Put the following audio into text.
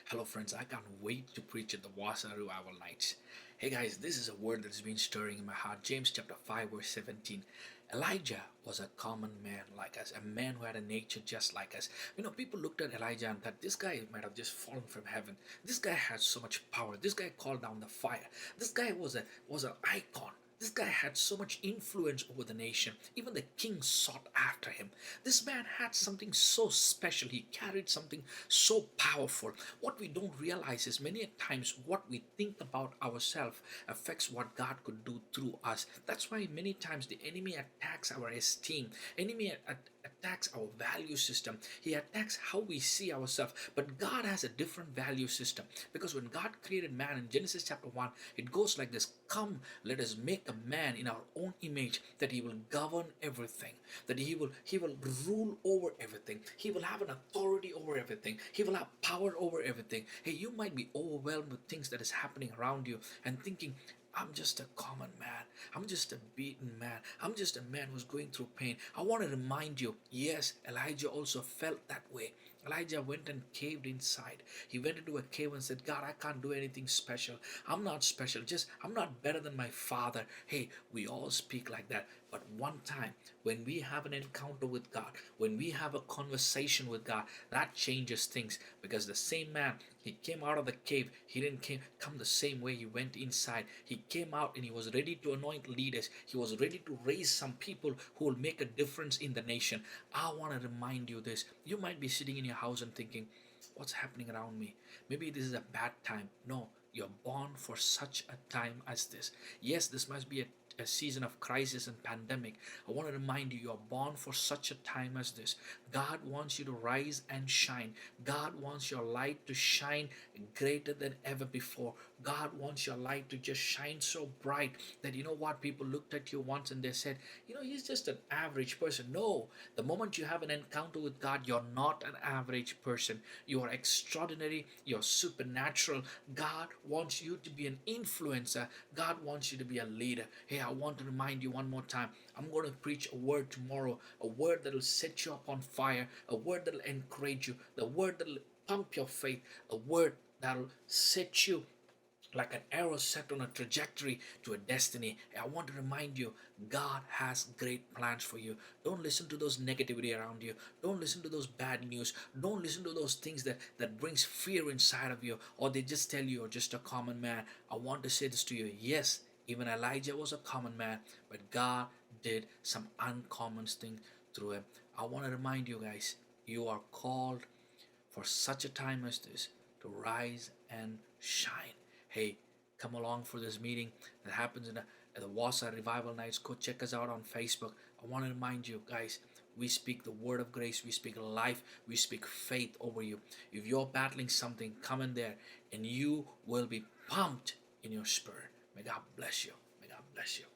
Hello, friends. I can't wait to preach at the Wasa Revival Nights. Hey, guys, this is a word that's been stirring in my heart. James chapter 5, verse 17. Elijah was a common man like us, a man who had a nature just like us. People looked at Elijah and thought this guy might have just fallen from heaven. This guy had so much power. This guy called down the fire. This guy was an icon. This guy had so much influence over the nation. Even the king sought after him. This man had something so special. He carried something so powerful. What we don't realize is many times what we think about ourselves affects what God could do through us. That's why many times the enemy attacks our esteem. Enemy attacks our value system. He attacks how we see ourselves. But God has a different value system, because when God created man in Genesis chapter 1, it goes like this: come, let us make a man in our own image, that he will govern everything, that he will rule over everything, he will have an authority over everything, he will have power over everything. Hey, you might be overwhelmed with things that is happening around you and thinking, I'm just a common man. I'm just a beaten man. I'm just a man who's going through pain. I want to remind you, yes, Elijah also felt that way. Elijah went and caved inside. He went into a cave and said, God, I can't do anything special. I'm not special. I'm not better than my father. Hey, we all speak like that. But one time, when we have an encounter with God, when we have a conversation with God, that changes things. Because the same man, he came out of the cave. He didn't come the same way he went inside. He came out and he was ready to anoint leaders. He was ready to raise some people who will make a difference in the nation. I want to remind you this. You might be sitting in your house and thinking, what's happening around me? Maybe this is a bad time. No, you're born for such a time as this. Yes, this must be a season of crisis and pandemic. I want to remind you, you're born for such a time as this. God wants you to rise and shine. God wants your light to shine greater than ever before. God wants your light to just shine so bright that, you know what, people looked at you once and they said, he's just an average person. No, the moment you have an encounter with God, you're not an average person. You are extraordinary. You're supernatural. God wants you to be an influencer. God wants you to be a leader. Hey, I want to remind you one more time. I'm going to preach a word tomorrow, a word that will set you up on fire, a word that will encourage you, the word that will pump your faith, a word that will set you like an arrow set on a trajectory to a destiny. I want to remind you, God has great plans for you. Don't listen to those negativity around you. Don't listen to those bad news. Don't listen to those things that brings fear inside of you, or they just tell you you're just a common man. I want to say this to you. Yes, even Elijah was a common man, but God did some uncommon things through him. I want to remind you guys, you are called for such a time as this to rise and shine. Hey, come along for this meeting that happens at the Wasa Revival Nights. Go check us out on Facebook. I want to remind you guys, we speak the word of grace, we speak life, we speak faith over you. If you're battling something, come in there and you will be pumped in your spirit. May God bless you. May God bless you.